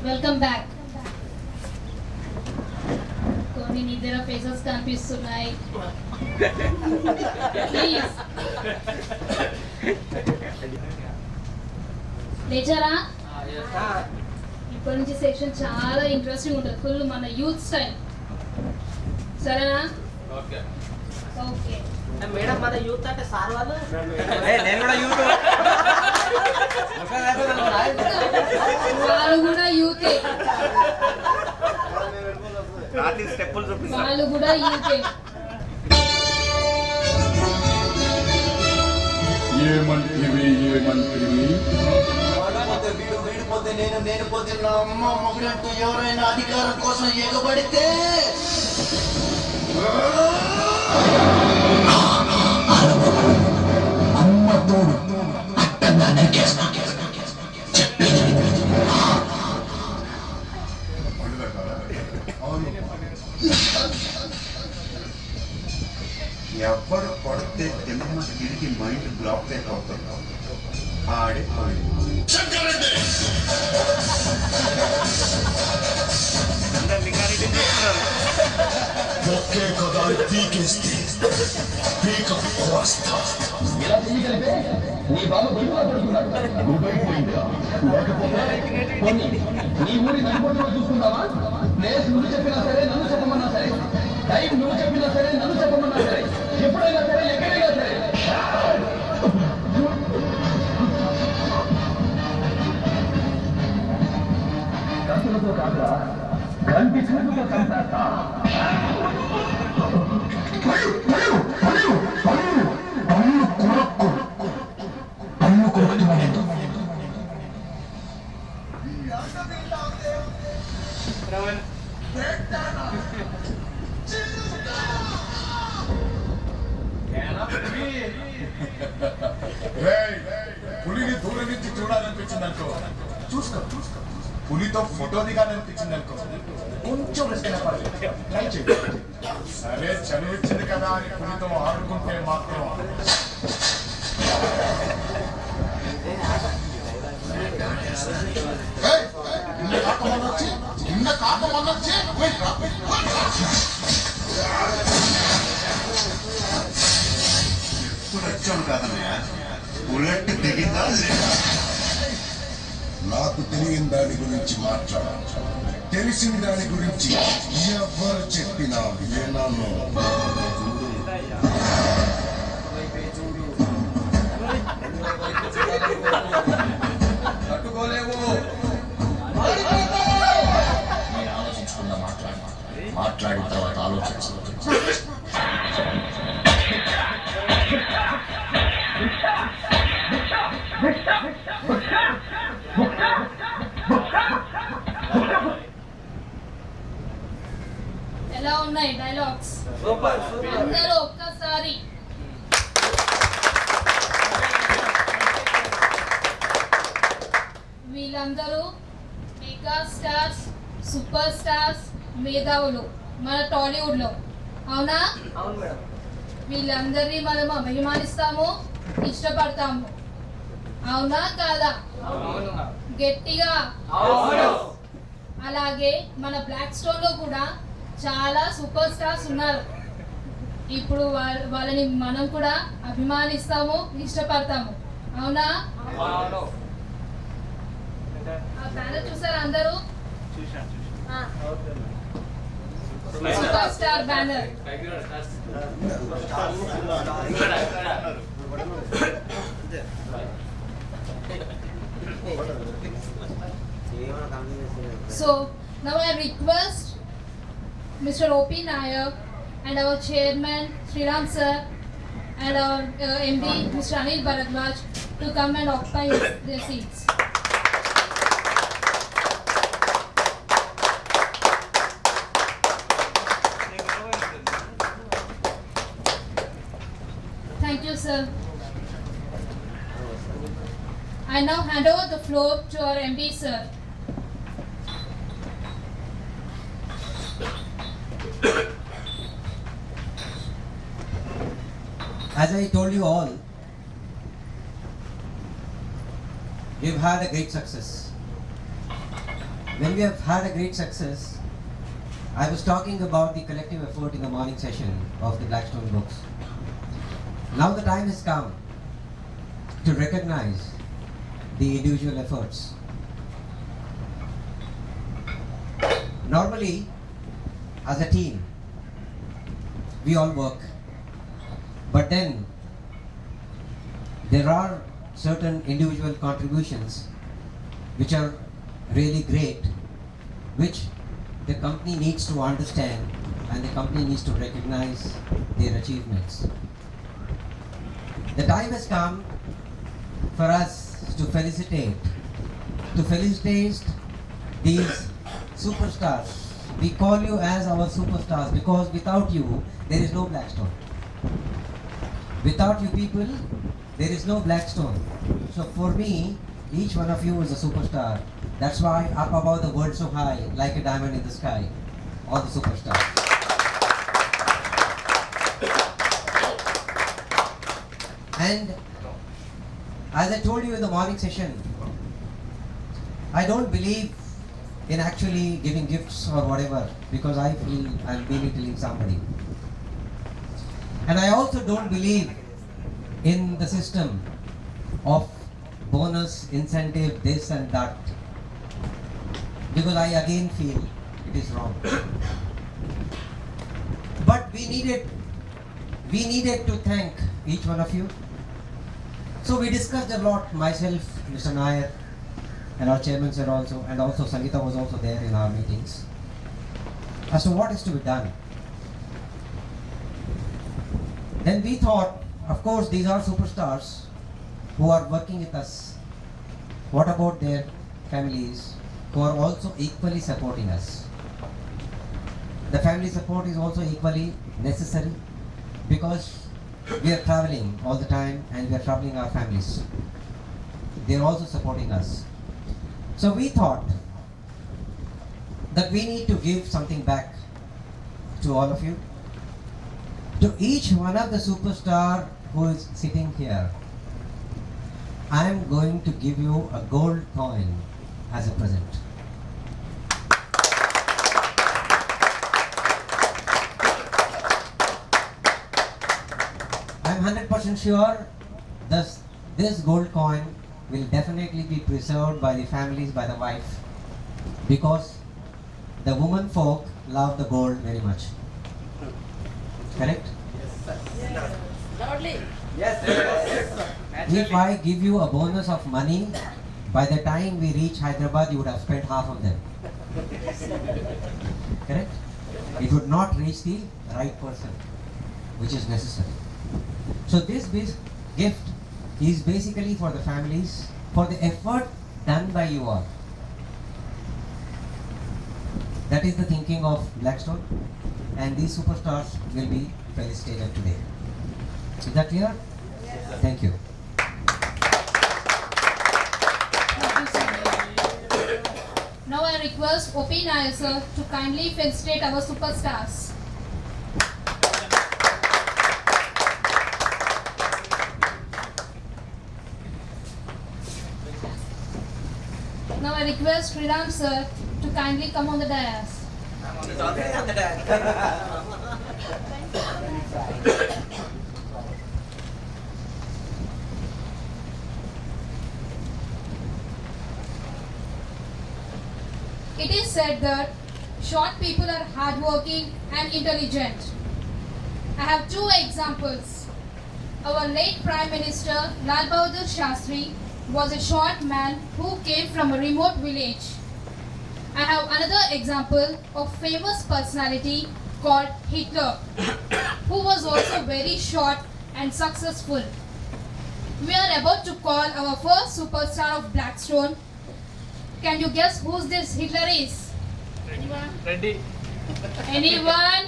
Welcome back. కొన్ని నిద్ర faces కనిపిస్తున్నాయి. ప్లీజ్ లేచారా? ఇప్పటి నుంచి సెక్షన్ చాలా ఇంట్రెస్టింగ్ ఉంటుంది. ఫుల్ మన యూత్ స్టైల్. సరేనా? ఓకే ఓకే మేడం మన యూత్ అంటే సార్ వాళ్ళు నేను కూడా యూత్ వాళ్ళు కూడా యూతే స్టెప్పులు చూపిస్తారు. వాళ్ళు కూడా యూతే. వీడిపోతే నేను పోతే నా అమ్మ మొగుడంటూ ఎవరైనా అధికారం కోసం ఎగబడితే ఎవరు పడితే తిన్న తిరిగి మైండ్ బ్లాక్ అవుతుంది. ఆడే ఒకే కదా పీకేస్తే పీక కోస్తా. ఇలా చేయగలిగితే నీ బాబు గొడవ పడుతున్నాడు. గుడ్డైపోయిందా? లేకపోతే కొన్ని నీ ఊరి నడిపోతున్నా చూసుకుంటావా? ప్లేస్ నువ్వు చెప్పినా సరే, నన్ను చెప్పమన్నా సరే, టైం నువ్వు చెప్పినా సరే, నన్ను చెప్పమన్నా సరే, ఎప్పుడైనా సరే, ఎక్కడైనా సరే. కత్తులతో కాదురా, కంటి చూపుతో చంపేస్తా. పులిని దూరం నుంచి చూడాలనిపించింది అనుకో, చూసుకో. పులితో ఫోటో దిగాలనిపించింది అనుకో, కొంచెం రిస్క్ అయినా పర్లేదు, ట్రై చేయి. సరే చదివించింది కదా అని పులితో ఆడుకుంటే మాత్రం ఎప్పుడు వచ్చాను కాదన్నయ్య, బుల్లెట్ దిగిందా లేదా? నాకు తెలియని దాని గురించి మాట్లాడాలి, తెలిసిన దాని గురించి ఎవరు చెప్పినా వినాను. తట్టుకోలేవు. ఆలోచించకుండా మాట్లాడిన తర్వాత ఆలోచించు. ఎలా ఉన్నాయి డైలాగ్స్? అందరూ ఒక్కసారి వీళ్ళందరూ మెగా స్టార్స్, సూపర్ స్టార్స్, మేధావులు మన టాలీవుడ్ లో. అవునా? అవును మేడం. వీళ్ళందరినీ మనం అభిమానిస్తాము, ఇష్టపడతాము. అవునా కాదా? గట్టిగా. అలాగే మన బ్లాక్ స్టోన్ లో కూడా చాలా సూపర్ స్టార్స్ ఉన్నారు. ఇప్పుడు వాళ్ళని మనం కూడా అభిమానిస్తాము, ఇష్టపడతాము. అవునా? ఆ బ్యానర్ చూసారా అందరూ? Super star banner. So now I request Mr. O.P. Nayak and our chairman Sriram sir and our MD Mr. Anil Bharadwaj to come and occupy their seats. Thank you, sir. I now hand over the floor to our MD, sir. As I told you all, we've had a great success. when we have had a great success, I was talking about the collective effort in the morning session of the Blackstone books. Now the time has come to recognize the individual efforts. Normally, as a team, we all work, but then there are certain individual contributions which are really great, which the company needs to understand and the company needs to recognize their achievements. The time has come for us to felicitate these superstars. We call you as our superstars because without you, there is no Blackstone. Without you people, there is no Blackstone. So for me, each one of you is a superstar. That's why up above the world so high, like a diamond in the sky, all the superstars. And as I told you in the morning session, I don't believe in actually giving gifts or whatever because I feel I'm belittling somebody. And I also don't believe in the system of bonus, incentive, this and that, because I again feel it is wrong. But we needed to thank each one of you. So we discussed a lot, myself, Mr. Nair, and our chairman sir also, and also Sangeeta was also there in our meetings, as to what is to be done. Then we thought, of course, these are superstars who are working with us. What about their families who are also equally supporting us? The family support is also equally necessary because we are traveling all the time and we are troubling our families. They are also supporting us. So we thought that we need to give something back to all of you. To each one of the superstar who is sitting here, I am going to give you a gold coin as a present. I am 100% sure this gold coin will definitely be preserved by the families, by the wife, because the women folk love the gold very much. Correct? If I give you a bonus of money, by the time we reach Hyderabad, you would have spent half of them. Correct? It would not reach the right person, which is necessary. So this gift is basically for the families, for the effort done by you all. That is the thinking of Blackstone, and these superstars will be felicitated today. Is that clear? Yes. Thank you. Now I request O.P. Nair sir to kindly felicitate our superstars. Now I request Sriram sir to kindly come on the dais. It is said that short people are hardworking and intelligent. I have two examples. Our late Prime Minister Lal Bahadur Shastri was a short man who came from a remote village. I have another example of famous personality called Hitler, who was also very short and successful. We are about to call our first superstar of Blackstone. Can you guess who this Hitler is? Anyone? Ready. Anyone?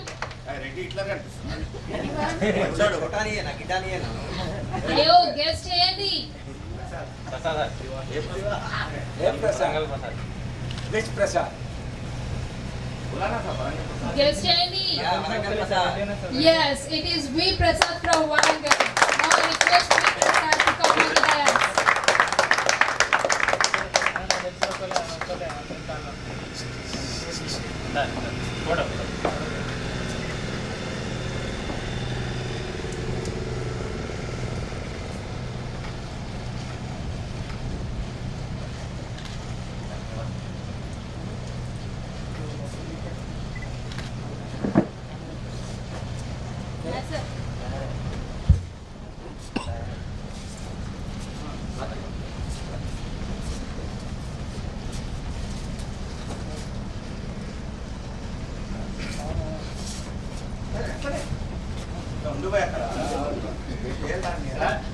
అయ్యో guest చేయండి. Guest చేయండి. Yes, it is V Prasad from Warangal. Now I request V Prasad to come on the dais. That's it.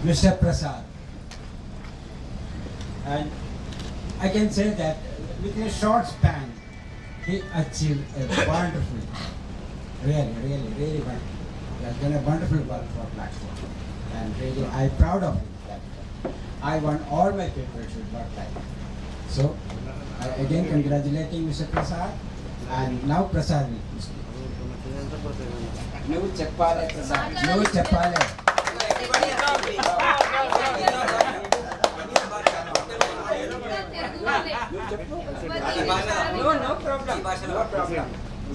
Mr. Prasad. And I can say that within a short span, he achieved a wonderful, really wonderful. He has done a wonderful work for Blackstone. And really, I'm proud of him. That I want all my people should work like him. So, I again congratulating Mr. Prasad. And now Prasad will speak. నువ్వు చెప్పాలి ప్రసాద్ నువ్వు చెప్పాలి no problem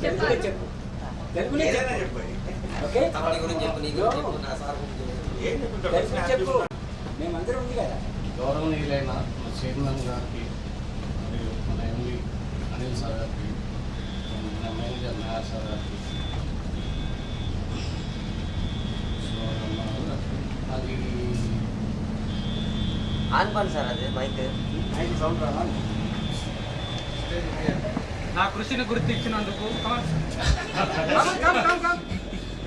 తెలుగులో చెప్పు okay తెలుగులో చెప్పు మేమందరం ఉంది కదా గౌరవనీయులైన మన చైర్మన్ గారికి మరియు మన ఎండి అనిల్ సార్ గారికి మన మేనేజర్ నాయర్ సార్ గారికి అది ఆన్ పని సార్ అది మైక్ సౌండ్ రావాలి. నా కృషిని గుర్తించినందుకు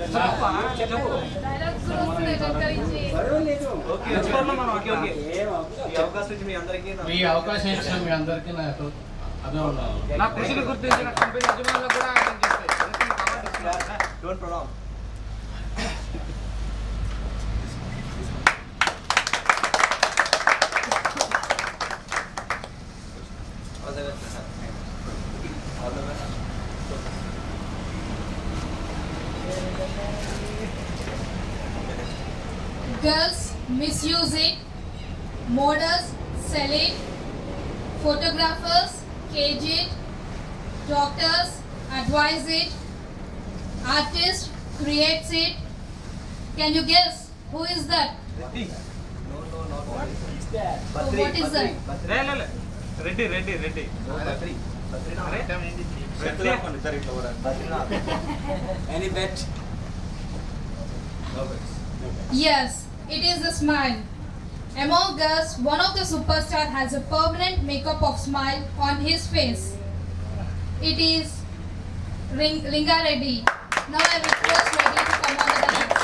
Dialogues కూడా వస్తున్నాయి కనకరించి. ఈ అవకాశం ఇచ్చిన మీ అందరికీ నాకు అభినందనలు. నా కృషిని గుర్తించిన కంపెనీ యజమానులకు కూడా ఆయన చేస్తాయి. Girls misuse it, models sell it, photographers cage it, doctors advise it, artist creates it. Can you guess who is that? So what is that? Reddy any bet Yes, it is the smile. Among us, one of the superstar has a permanent makeup of smile on his face. It is Linga Reddy. Now I request Reddy to come on the dance.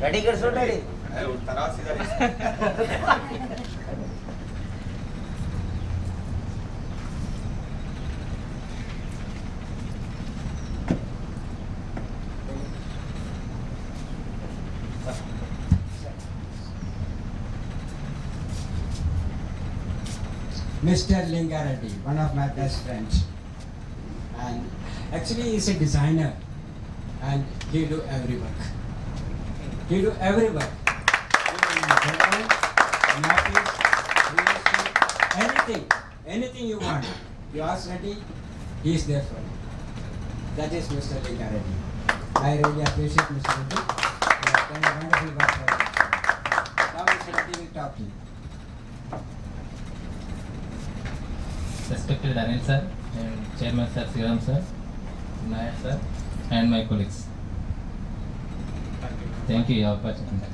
Ready ఇక్కడ చూడండి Mr. Linga Reddy, one of my best friends. And actually he's a designer and he do every work. He do every work. Anything you want. You ask Reddy, he is there for you. That is Mr. Linga Reddy. I really appreciate Mr. Reddy. You have done a wonderful work for us. Now Mr. Reddy will talk to you. Respected Anil sir and Chairman sir, Sriram sir, Nair sir, and my colleagues. Thank you, your opportunity.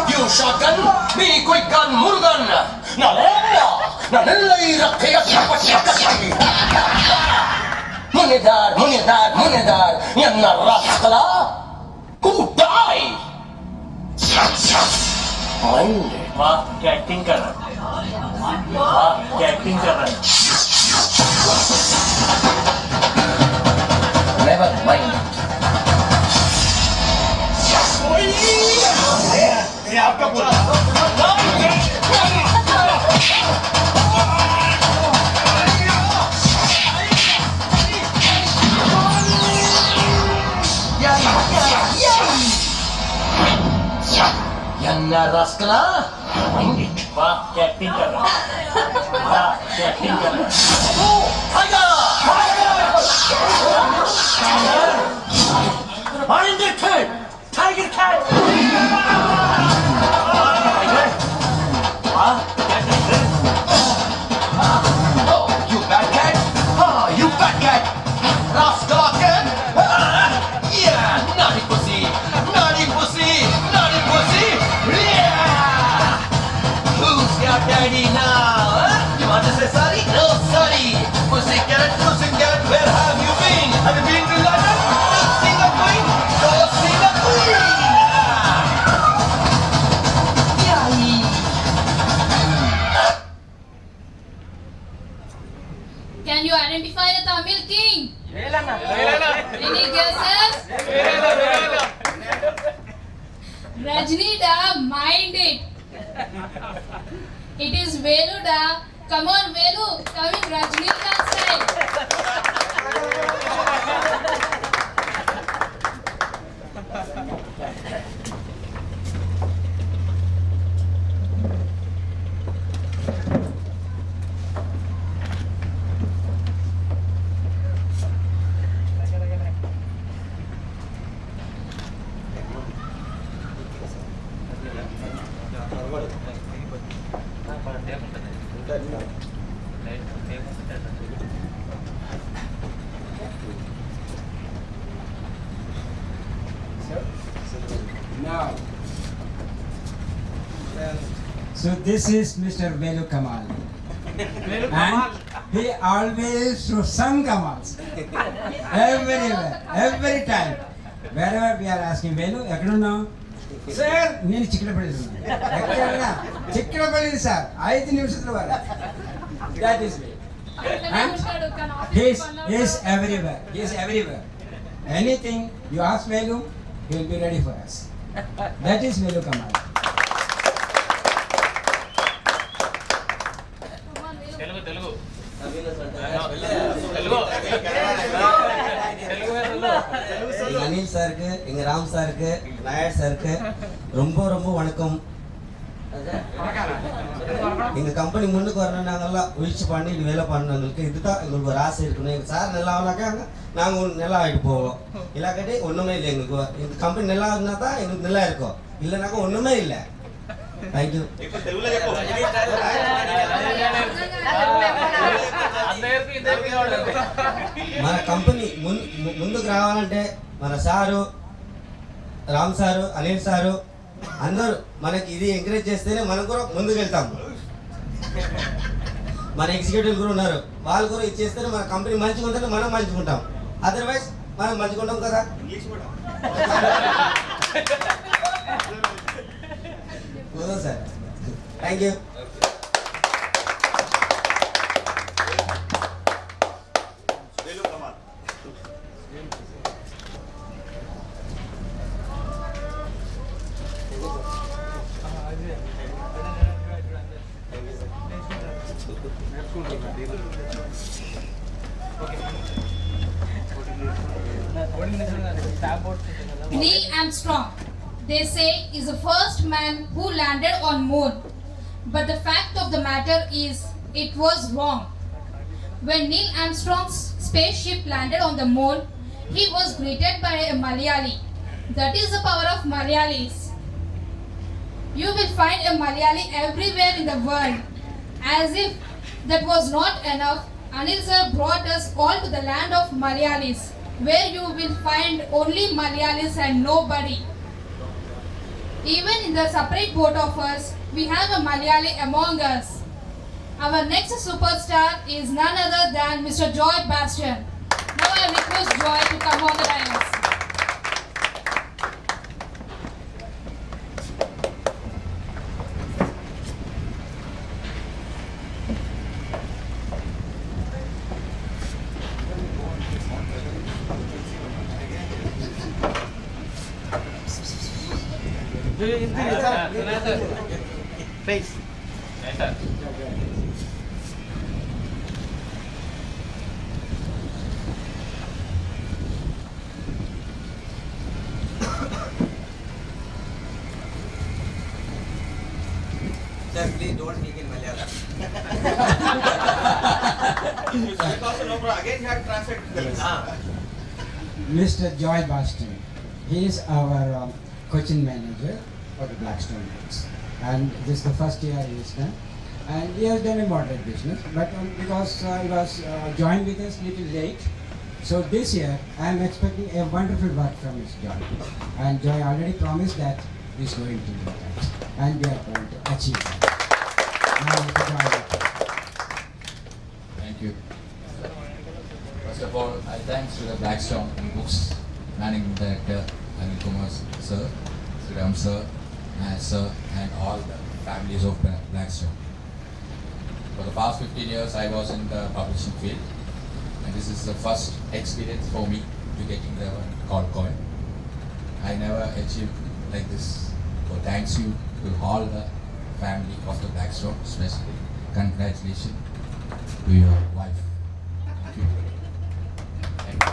You shotgun, be quick gun, Murugan. Nalena, Nanelai Rakaya Kapachakati. Munidar, Yanna Raskala. Who died? Mind. वाह क्या acting कर रहा है वाह क्या acting कर रहा है Never mind. ये आपका बोला Yanna Raskala. Mind it. वाह क्या एक्टिंग कर रहा है वाह क्या एक्टिंग कर रहा है Mind it. Tiger cat. वाह क्या कर रहे Oh, you bad cat. Ah, you bad cat. Rascal cat. Yeah, naughty pussy. Naughty pussy. Naughty pussy. Yeah. Who's your daddy now? Huh? You want to say sorry? No, sorry. Pussycat, where have you been? Have you been to London? To see the queen? Go see the queen. Yeah. Can you identify the Tamil king? Any guesses? Rajni da, mind it. It is Velu da. Come on, Velu. Come in Rajnikant side. Now, so this is Mr. Velu Kamal. And he always shows some Kamals. Everywhere, every time. Wherever we are asking Velu, ఎక్కడున్నావు sir నేను చిక్కడపల్లి ఎక్కడన్నా Chikkadpally sir 5 నిమిషాల వరకు that is me. And he is everywhere. He is everywhere. Anything you ask Velu, he will be ready for us. That is Velu Kamal. Telugu Telugu எங்க அனில் சாருக்கு எங்க ராம் சாருக்கு நாயர் சாருக்கு ரொம்ப ரொம்ப வணக்கம். எங்க கம்பெனி முன்னுக்கு வரணும் நாங்கெல்லாம் முயற்சி பண்ணி இது வேலை பண்ணவங்களுக்கு இதுதான் எங்களுக்கு ஒரு ஆசை இருக்கணும். எங்க சார் நல்லா ஆகலாக்கா நாங்க நல்லா ஆகிட்டு போவோம். இல்லாக்கட்டி ஒண்ணுமே இல்லை. எங்களுக்கு எங்க கம்பெனி நல்லா இருந்தா தான் எங்களுக்கு நல்லா இருக்கும். இல்லைனாக்கா ஒண்ணுமே இல்லை. தேங்க்யூ. మన కంపెనీ ముందుకు రావాలంటే మన sir Ram sir Anil sir అందరూ మనకి ఇది ఎంకరేజ్ చేస్తేనే మనం కూడా ముందుకు వెళ్తాము. మన ఎగ్జిక్యూటివ్ కూడా ఉన్నారు, వాళ్ళు కూడా ఇది చేస్తేనే మన కంపెనీ మంచిగా ఉంటేనే మనం మంచుకుంటాం. అదర్వైజ్ మనం మంచుకుంటాం కదా. Sir thank you. Neil Armstrong, they say, is the first man who landed on moon. But the fact of the matter is, it was wrong. When Neil Armstrong's spaceship landed on the moon, he was greeted by a Malayali. That is the power of Malayalis. You will find a Malayali everywhere in the world. As if that was not enough, Anil sir brought us all to the land of Malayalis, where you will find only Malayalis and nobody. Even in the separate boat of us, we have a Malayali among us. Our next superstar is none other than Mr. Joy Bastian. Now I request Joy to come on the dais. Sir, please don't speak in Malayalam. Mr. Joy Bastian. He is our coaching manager for the Blackstone Knights. And this is the first year he has done. And he has done a moderate business, but because he was joined with us a little late, so this year I am expecting a wonderful work from Mr. Joy. And Joy already promised that he is going to do that. And we are going to achieve that. Now, Mr. Joy. Thank you. First of all, I thanks to the Blackstone Books Managing Director Anil Kumar sir, Sriram sir, sir, and all the families of Blackstone. For the past 15 years, I was in the publishing field, and this is the first experience for me to getting the call coin. I never achieved like this. So thanks you to all the family of the Blackstone, especially. Congratulations to your wife. Thank you. Thank you.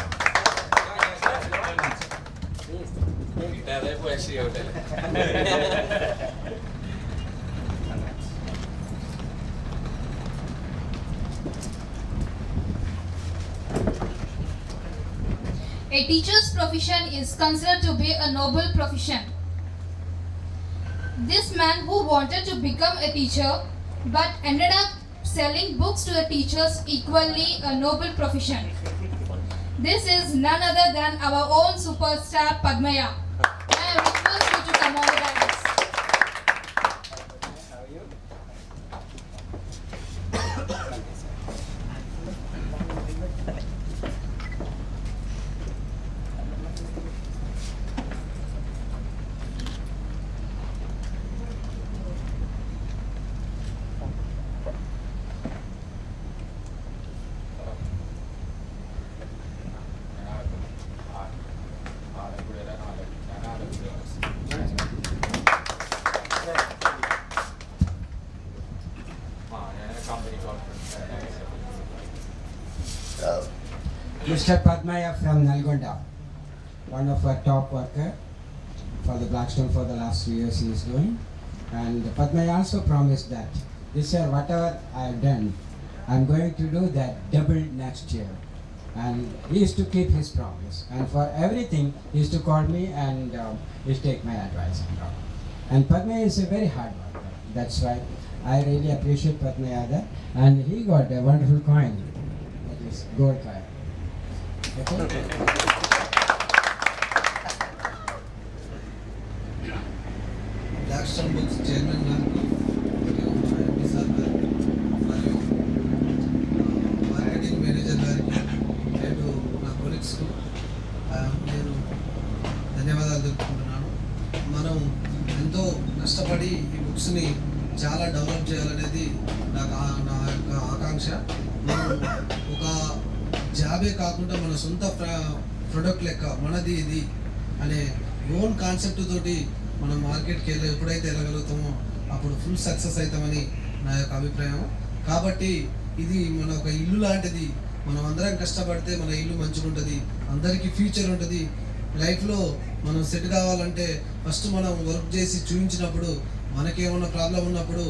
A teacher's profession is considered to be a noble profession. This man who wanted to become a teacher but ended up selling books to the teachers equally a noble profession. This is none other than our own superstar Padmaya. I request you to come on the dais. Mr. Padmaya from Nalgonda, one of our top worker for the Blackstone for the last 3 years he is doing. And Padmaya also promised that this year whatever I have done, I am going to do that double next year. And he used to keep his promise. And for everything, he used to call me and he used to take my advice. And Padmaya is a very hard worker. That's why I really appreciate Padmaya that. And he got a wonderful coin, that is gold coin. Okay? Blackstone Books Chairman గారికి మరియు MD sir గారికి మరియు marketing manager గారికి నేను నా కొలీగ్స్కు నేను ధన్యవాదాలు తెలుపుకుంటున్నాను. మనం ఎంతో కష్టపడి ఈ బుక్స్ని చాలా డెవలప్ చేయాలనేది నా యొక్క ఆకాంక్ష. మనం ఒక జాబే కాకుండా మన సొంత ప్రొడక్ట్ లెక్క మనది ఇది అనే ఓన్ కాన్సెప్ట్ తోటి మనం మార్కెట్కి ఎప్పుడైతే వెళ్ళగలుగుతామో అప్పుడు ఫుల్ సక్సెస్ అవుతామని నా యొక్క అభిప్రాయం. కాబట్టి ఇది మన ఒక ఇల్లు లాంటిది. మనం అందరం కష్టపడితే మన ఇల్లు మంచిగా ఉంటుంది, అందరికీ ఫ్యూచర్ ఉంటుంది. లైఫ్లో మనం సెట్ కావాలంటే ఫస్ట్ మనం వర్క్ చేసి చూపించినప్పుడు మనకేమన్నా ప్రాబ్లం ఉన్నప్పుడు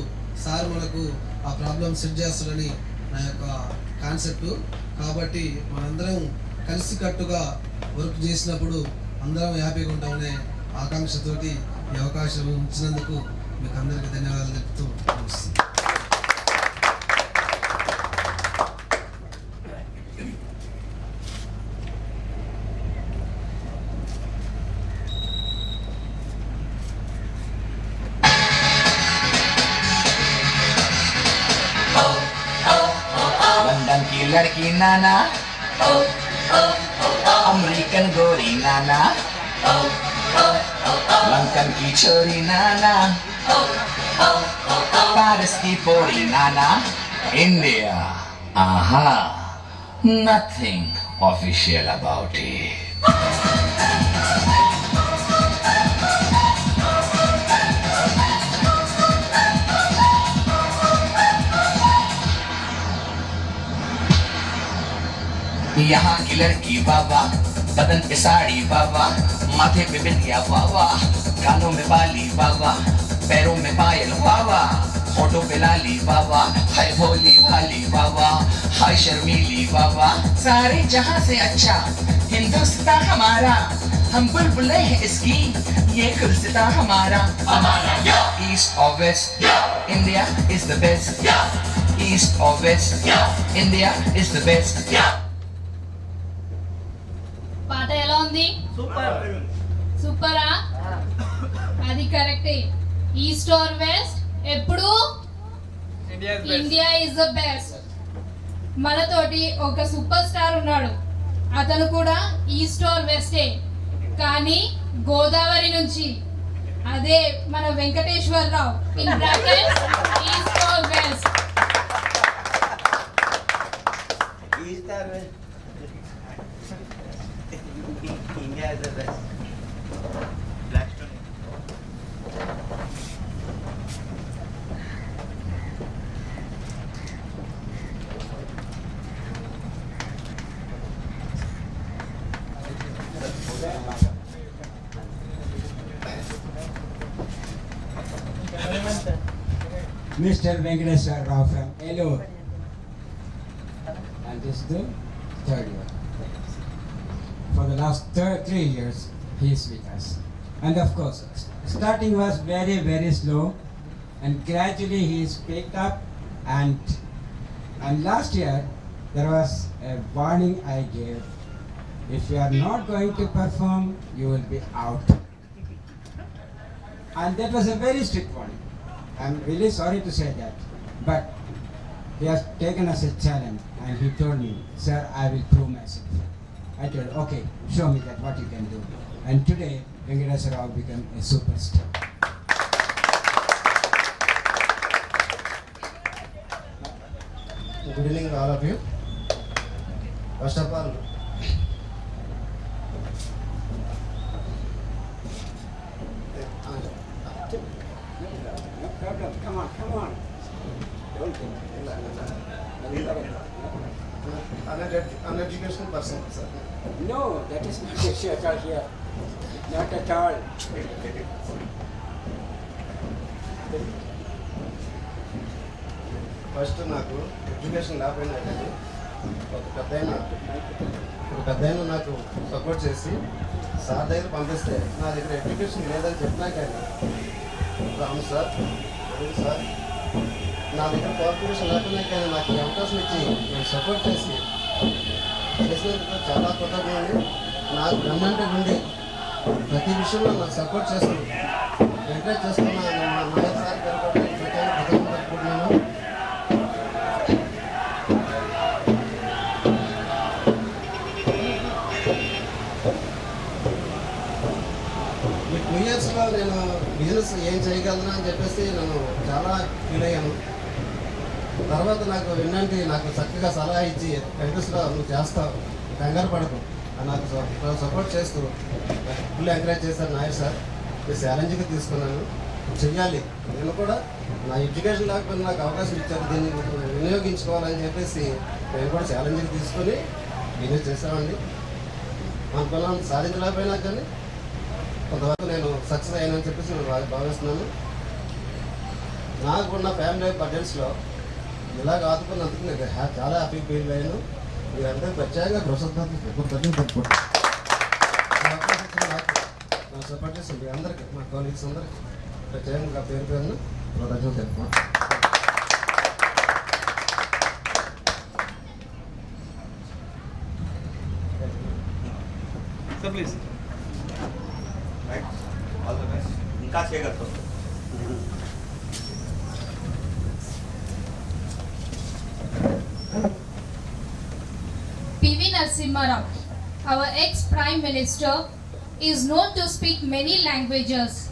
సార్ మనకు ఆ ప్రాబ్లం సెట్ చేస్తాడని నా యొక్క కాన్సెప్ట్. కాబట్టి మనందరం కలిసికట్టుగా వర్క్ చేసినప్పుడు అందరం హ్యాపీగా ఉంటామనే ఆకాంక్షతోటి ఈ అవకాశం ఇచ్చినందుకు మీకు అందరికీ ధన్యవాదాలు తెలుపుతూ ముగిస్తున్నాను. की लड़की नाना, अमेरिकन गोरी नाना, लंदन की छोरी नाना, पेरिस की पोरी नाना, India, aha, nothing official about it. यहाँ की लड़की बाबा, बदन पे साड़ी बाबा, माथे पे बिंदिया बाबा, कानों में बाली बाबा, पैरों में पायल बाबा, होठों पे लाली बाबा, हाय भोली भाली बाबा, हाय शर्मीली बाबा। सारे जहां से अच्छा हिंदुस्तान हमारा, हम बुलबुलें हैं इसकी, ये गुलसिता हमारा। ईस्ट और west, India is the best. East और west, India is the best. పాట ఎలా ఉంది? సూపరా? అది కరెక్టే. ఈస్ట్ ఆర్ వెస్ట్ ఎప్పుడు ఇండియా ఇస్ ద బెస్ట్. మనతోటి ఒక సూపర్ స్టార్ ఉన్నాడు, అతను కూడా ఈస్ట్ ఆర్ వెస్టే, కానీ గోదావరి నుంచి. అదే మన Venkateswararao, in brackets east or west. East or west, India is the best. Blackstone. Mr. Venkateswar Rao from Elur. And this is the third year. For the last 3 years, he is with us. And of course, starting was very, very slow, and gradually he is picked up. And last year, there was a warning I gave: if you are not going to perform, you will be out. And that was a very strict warning. I'm really sorry to say that, but he has taken us a challenge, and he told me, "Sir, I will prove myself." I told, okay, show me that what you can do. And today, Venkateswar Rao became a superstar. Good evening, all of you. First of all, No problem. Come on. Don't think. uneducational person, sir. No, that is not the issue at all here. Not at all. First నాకు education లేకపోయినా కానీ ఒక పెద్ద నాకు support చేసి sir దగ్గర పంపిస్తే నా దగ్గర ఎడ్యుకేషన్ లేదని చెప్పినా కానీ రాము సార్ సార్ నా దగ్గర క్వాలిఫికేషన్ లేకపోయినా కానీ నాకు ఈ అవకాశం ఇచ్చి నేను సపోర్ట్ చేసి చేసినందుకు చాలా కృతజ్ఞతలు. నాకు బ్రహ్మాండం ఉండి ప్రతి విషయంలో నాకు సపోర్ట్ చేస్తూ ఎంకరేజ్ చేస్తున్న నాయక్ సార్ గారు కూడా కృతజ్ఞతలు. ఈ 2 yearsలో నేను బిజినెస్ ఏం చేయగలను అని చెప్పేసి నేను చాలా ఫీల్ అయ్యాను. తర్వాత నాకు విన్నంటి నాకు చక్కగా సలహా ఇచ్చి వెంకటేశ్వరరావు నువ్వు చేస్తావు, కంగారు పడకు నాకు సపోర్ట్ చేస్తూ ఫుల్ ఎంకరేజ్ చేశారు నాయర్ సార్. నేను ఛాలెంజ్గా తీసుకున్నాను, చెయ్యాలి, నేను కూడా నా ఎడ్యుకేషన్ లేకపోతే నాకు అవకాశం ఇచ్చారు, దీన్ని వినియోగించుకోవాలని చెప్పేసి నేను కూడా ఛాలెంజ్గా తీసుకొని బిజినెస్ చేసామండి. అనుకున్నాను సాధించలేకపోయినా కానీ కొంతవరకు నేను సక్సెస్ అయ్యానని చెప్పేసి నేను భావిస్తున్నాను. నాకున్న ఫ్యామిలీ బడ్జెట్స్లో ఇలాగ ఆదుకున్నందుకు నేను చాలా హ్యాపీ ఫీల్ అయ్యాను. మీరందరూ ప్రత్యేకంగా కృతజ్ఞతలు నాకు సపోర్ట్ చేస్తుంది. మీ అందరికీ మా కాలేజెస్ అందరికీ ప్రత్యేకంగా పేరు పేరును కృతజ్ఞతలు తెలుపుతున్నాను. Please all the best. ఇంకా చేయగలుగుతాం. P.V. Narasimha Rao, our ex-Prime Minister, is known to speak many languages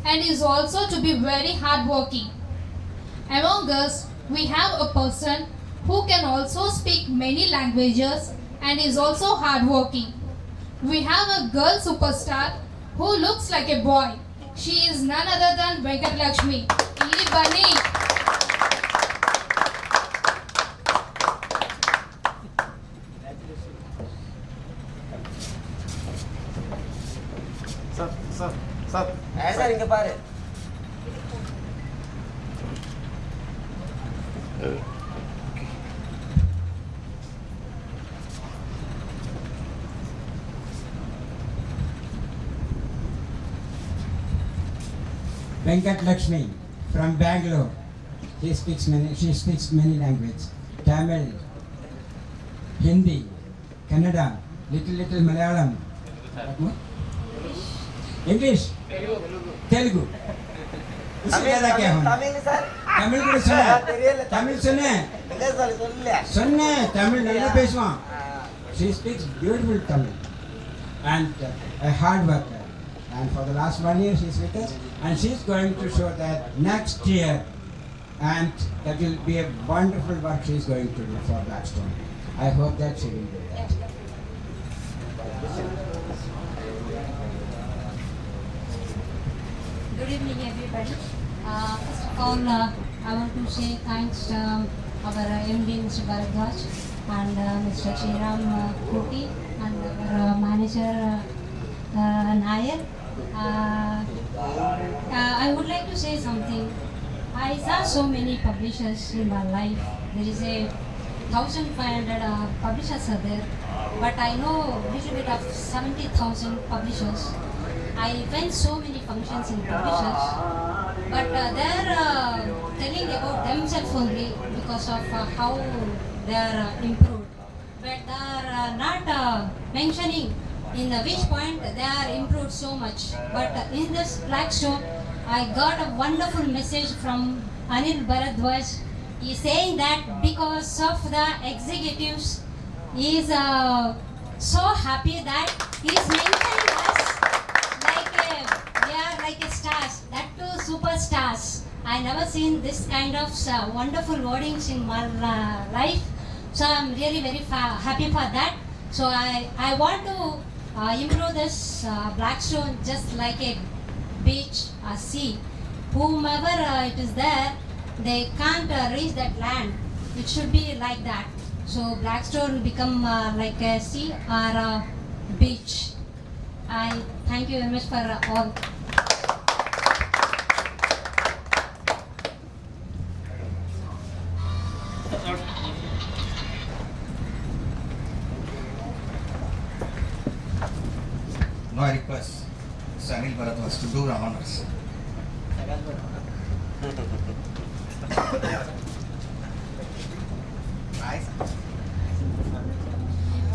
and is also to be very hardworking. Among us, we have a person who can also speak many languages and is also hardworking. We have a girl superstar who looks like a boy. She is none other than Venkat Lakshmi. Ili Bani. Sir. Sir, inga pare. Venkat Lakshmi from Bangalore. She speaks many languages. Tamil, Hindi, Kannada, little Malayalam. English, Telugu. Tamil கூட சொன்னேன் தமிழ் சொன்னேன் சொன்னேன் தமிழ் நல்லா பேசுவான். She speaks beautiful Tamil and a hard worker, and for the last 1 year she is with us, and she is going to show that next year, and that will be a wonderful work she is going to do for Blackstone. I hope that she will do that. Good evening, everybody. First of all, I want to say thanks to our MD, Mr. Bharadwaj, and Mr. Sriram Koti, and our manager, Nair. I would like to say something. I saw so many publishers in my life. There is a 1,500 publishers are there, but I know a little bit of 70,000 publishers. I went so many functions in publishers, but they're telling about themselves only because of how they are improved. But they are not mentioning in which point they are improved so much. But in this Blackstone, I got a wonderful message from Anil Bharadwaj. He is saying that because of the executives, he is so happy that he is mentioning us like a stars, that too superstars. I never seen this kind of wonderful wordings in my life, so I'm really very happy for that. So I want to improve this Blackstone just like a beach or sea. Whomever it is there, they can't reach that land. It should be like that. So Blackstone become like a sea or a beach. I thank you very much for all. Now I request Mr. Anil Bharadwaj to do the honors.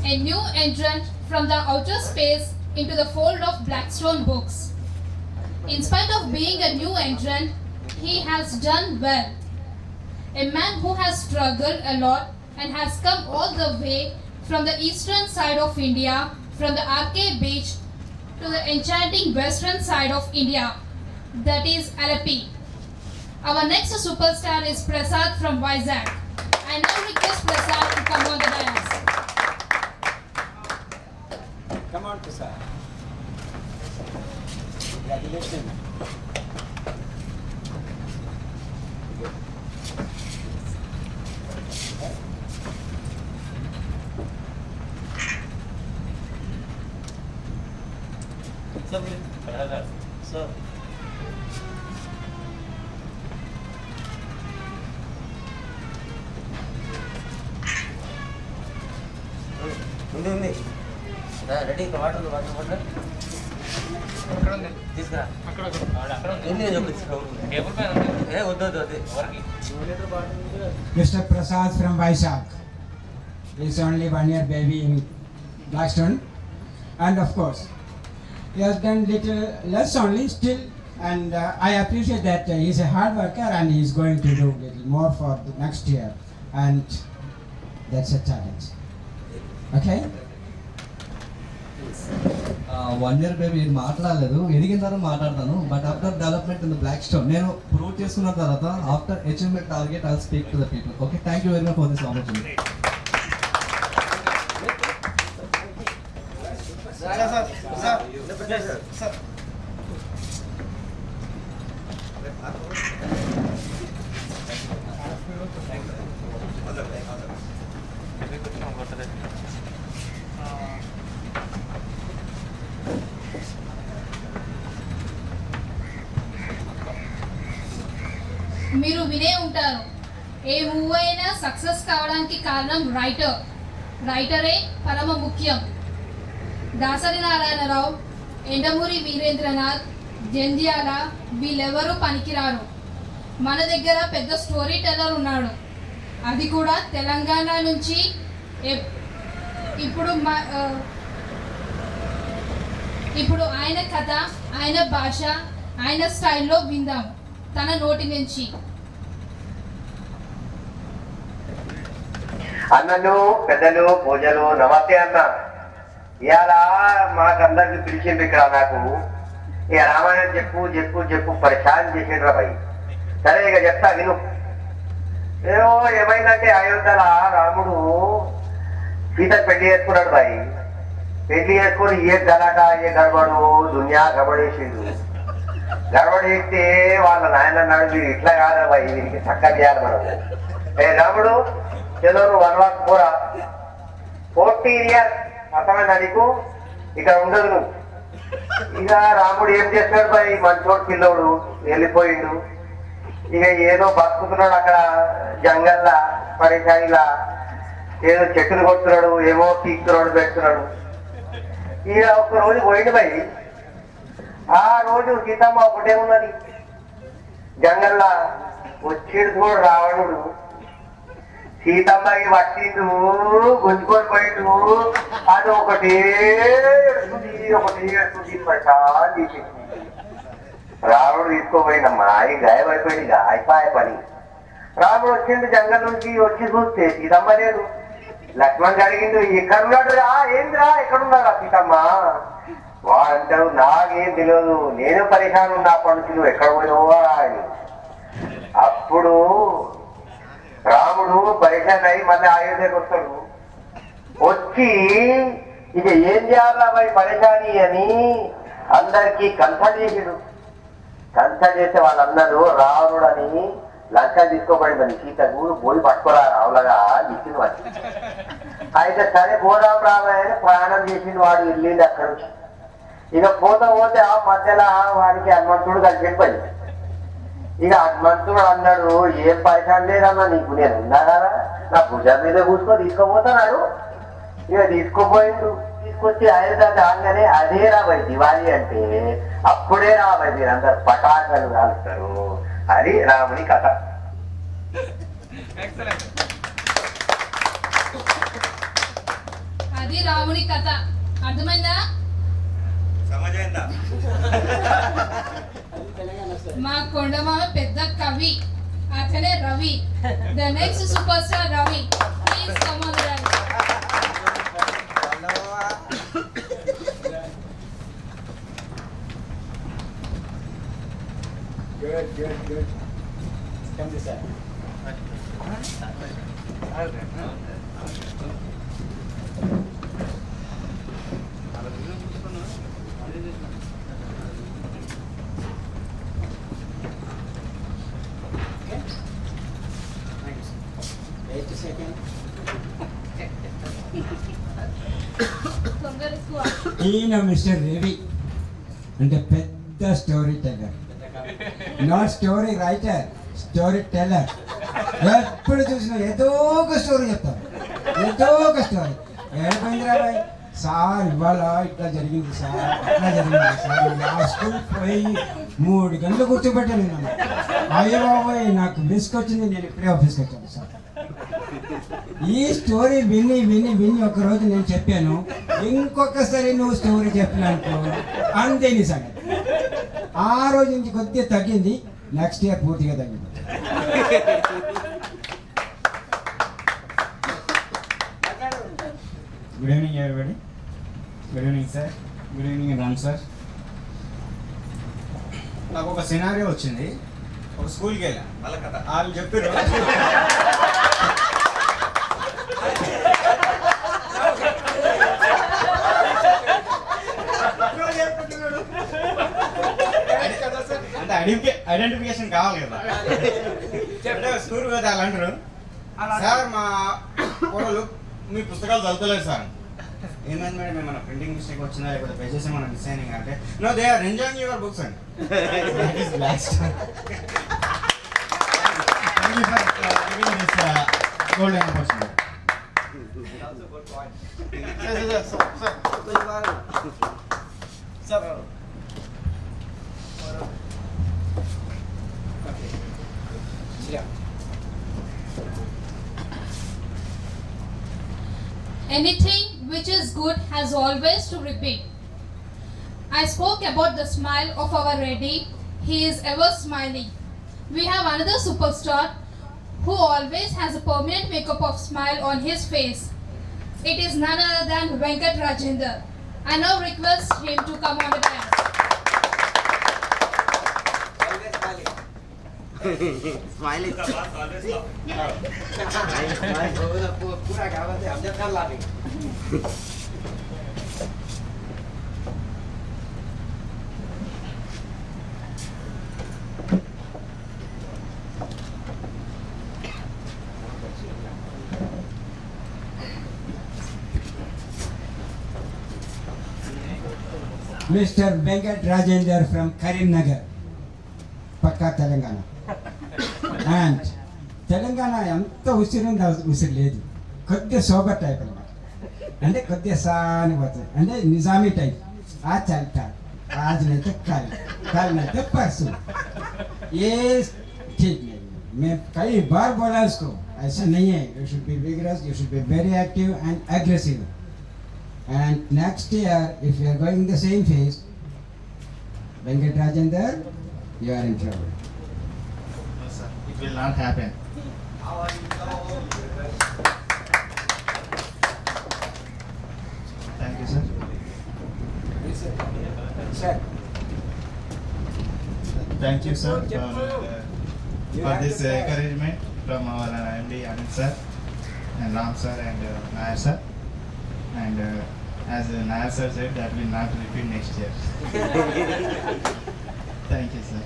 A new entrant from the outer space into the fold of Blackstone Books. In spite of being a new entrant, he has done well. A man who has struggled a lot and has come all the way from the eastern side of India, from the Arcade Beach to the enchanting western side of India, that is Alapi. Our next superstar is Prasad from Vizag. I now request Prasad to come on the dais. Come on, Prasad. Congratulations. Sir. ఉంది ready water water తీసుకురా ఏ వద్దు వద్దు Mr. Prasad from Vizag is only 1 year baby in Blackstone, and of course he has done little less only still, and I appreciate that he is a hard worker and he is going to do little more for the next year, and that's a challenge. Okay 1 year baby నేను మాట్లాడలేదు, ఎదిగిన తర్వాత మాట్లాడతాను. But after development in the black stone నేను prove చేసుకున్న తర్వాత after achievement target I speak to the people. Okay, thank you very much for this opportunity. మీరు వినే ఉంటారు, ఏ మూవ్ అయినా సక్సెస్ కావడానికి కారణం రైటరే పరమ ముఖ్యం. దాసరి నారాయణరావు, ఎండమూరి వీరేంద్రనాథ్, జంధ్యాల వీళ్ళెవరూ పనికిరారు. మన దగ్గర పెద్ద స్టోరీ టెల్లర్ ఉన్నాడు, అది కూడా తెలంగాణ నుంచి. ఇప్పుడు ఆయన కథ, ఆయన భాష, ఆయన స్టైల్లో విందాం తన నోటి నుంచి. అన్నలు, పెద్దలు, పూజలు, నమస్తే అన్న. ఇవాళ మాకందరికి పిలిచింది ఇక్కడ. నాకు ఇక రామాయణం చెప్పు చెప్పు చెప్పు పరిశాన్ చేసిండ్రా భయ్. సరే ఇక చెప్తా విను. ఏమైందంటే అయోధ్యల రాముడు సీత పెళ్లి చేసుకున్నాడు భయ్. పెళ్లి చేసుకుని ఏ గలాట ఏ గడబడు దునియా గడబడేసిండు. గడబడేస్తే వాళ్ళ నాయన అన్నాడు, మీరు ఇట్లా కాదా భయ్, వీరికి చక్కగా చేయాలి మనం. రాముడు చలో నువ్వు వనవాసు పోరా, 14 years అర్థమైందా నీకు, ఇక్కడ ఉండదు నువ్వు. ఇక రాముడు ఏం చేస్తాడు భయ్, మంచోడు పిల్లోడు వెళ్ళిపోయిండు. ఇక ఏదో బతుకుతున్నాడు అక్కడ జంగల్లా పరిశాయిలా, ఏదో చెట్టులు కొడుతున్నాడు, ఏమో పీకుతున్నాడు, పెడుతున్నాడు. ఇక ఒక రోజు పోయిండు భయ్. ఆ రోజు సీతమ్మ ఒకటే ఉన్నది జంగల్లా. వచ్చిడు కూడా రావణుడు సీతమ్మకి పట్టిండు, గుంజుకొని పోయిండు. అది ఒకటే ఏడుస్తుంది ప్రశాంతి. రాముడు తీసుకోపోయిందమ్మా, ఈ గాయం అయిపోయింది, ఇక అయిపోయే పని. రాముడు వచ్చిండు జంగల్ నుంచి, వచ్చి చూస్తే సీతమ్మ లేదు. లక్ష్మణ్ అడిగిండు, ఎక్కడున్నాడు రా, ఏంద్రా ఎక్కడున్నారా సీతమ్మ? వాడంటాడు, నాకేం తెలియదు, నేను పరిశాన్ ఉన్నా అప్పటి నువ్వు ఎక్కడ పోయినవా అని. అప్పుడు రాముడు పరిశాన్ అయి మళ్ళీ అయోధ్యకు వస్తాడు. వచ్చి ఇక ఏం చేయాలా భయ్ పరిశాని అని అందరికీ కన్సల్ట్ చేసాడు. కన్సల్ట్ చేస్తే వాళ్ళందరూ రావణుడు అని లంకా తీసుకోబడిందని సీతకు పోయి పట్టుకోరా రావులగా ఇచ్చింది వాడు. అయితే సరే పోదాం రావాలని ప్రయాణం చేసింది వాడు, వెళ్ళింది అక్కడి నుంచి. ఇక పోతే ఆ మధ్యలో వాడికి హనుమంతుడు కలిసిపోయి. ఇక హనుమంతుడు అన్నాడు, ఏం పరిశాన్ లేదన్నా నీకు, నేను ఉన్నా కదా, నా భుజం మీద కూర్చుకొని తీసుకోపోతున్నాడు. ఇక తీసుకోపోయిండు. తీసుకొచ్చి అయోధ్య రాగానే అదే రాబాయి దివాళీ అంటే, అప్పుడే రాబాయి మీరందరూ పటాకలు కాలుస్తారు. అది రాముని కథ. అది రాముని కథ. అర్థమైందా? మా కొండమామ పెద్ద కవి, అతనే Ravi, the next super star Ravi. Please come on Ravi. Good. Come this side. Wait a second. ఈయన మిస్టర్ రవి అంటే పెద్ద story teller, not story writer, story teller. ఎప్పుడు చూసినా ఏదో ఒక స్టోరీ చెప్తారు, ఏదో ఒక స్టోరీ. ఏమైందిరాబాయ్ సార్, ఇవాళ ఇట్లా జరిగింది సార్, అట్లా జరిగింది సార్, లాస్ట్కి పోయి 3 గంటలు కూర్చోబెట్టాను నేను. అయ్యో బాబాయ్ నాకు మిస్కి వచ్చింది, నేను ఇప్పుడే ఆఫీస్కి వచ్చాను సార్. ఈ స్టోరీ విని విని విని ఒకరోజు నేను చెప్పాను, ఇంకొకసారి నువ్వు స్టోరీ చెప్పినానుకో అంతే నీ సంగతి. ఆ రోజు నుంచి కొద్దిగా తగ్గింది, నెక్స్ట్ ఇయర్ పూర్తిగా తగ్గింది. Good evening everybody. Good evening sir. Good evening Ram sir. నాకు ఒక సినారియో వచ్చింది. ఒక స్కూల్కి వెళ్ళాను. వాళ్ళ కథ వాళ్ళు చెప్పారు. అంటే ఐడెంటిఫికేషన్ కావాలి కదా. అంటే స్కూల్ పోతే వాళ్ళు అంటారు, సార్ మా వాళ్ళు మీ పుస్తకాలు చదువుతలేదు సార్. ఏమైంది మేడం, ఏమైనా ప్రింటింగ్ మిస్టేక్ వచ్చిందా లేకపోతే పేజెస్ ఏమైనా మిస్ అయినాయి అంటే no they are enjoying your books అండి. Golden opportunity. Anything which is good has always to repeat. I spoke about the smile of our Reddy. He is ever smiling. We have another superstar who always has a permanent makeup of smile on his face. It is none other than Venkat Rajendra. I now request him to come on the dance. Smiling. पूरा क्या बात है, हम जब कर लाने. Mr. Venkat Rajendra from Karimnagar, Pakka, Telangana. And Telangana ఎంత ఉసిరింది ఉసిరి లేదు, కొద్దిగా సోబర్ టైప్ అనమాట. అంటే కొద్దిగా సాని పోతుంది, అంటే నిజామీ టైప్. ఆ చల్ట आज नहीं तो कल नहीं तो परसों. ये ठीक नहीं. मैं कई बार बोला उसको, ऐसा नहीं है. You should be vigorous, you should be very active and aggressive. And next year, if you are going in the same phase, Venkat Rajendra, you are in trouble. No, sir. It will not happen. Thank you, sir. Sir. Thank you, sir, for this encouragement from our MD Anil sir and Ram sir and Nair sir. And as Nair sir said, that will not repeat next year. Thank you, sir.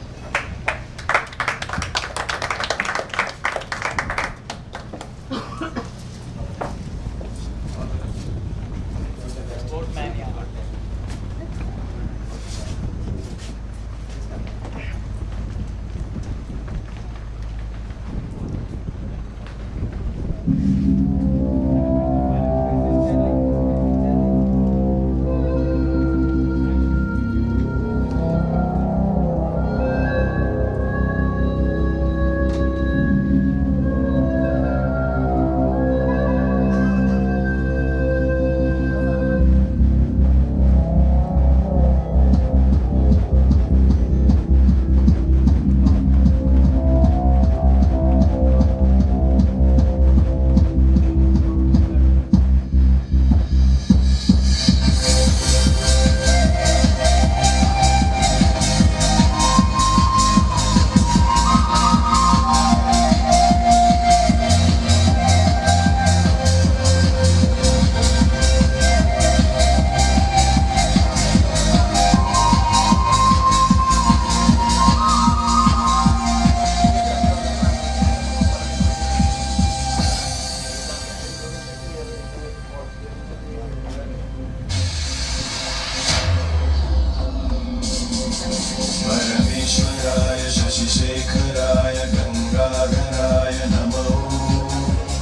परमेश्वराय शशिशेखराय गंगाधराय नमो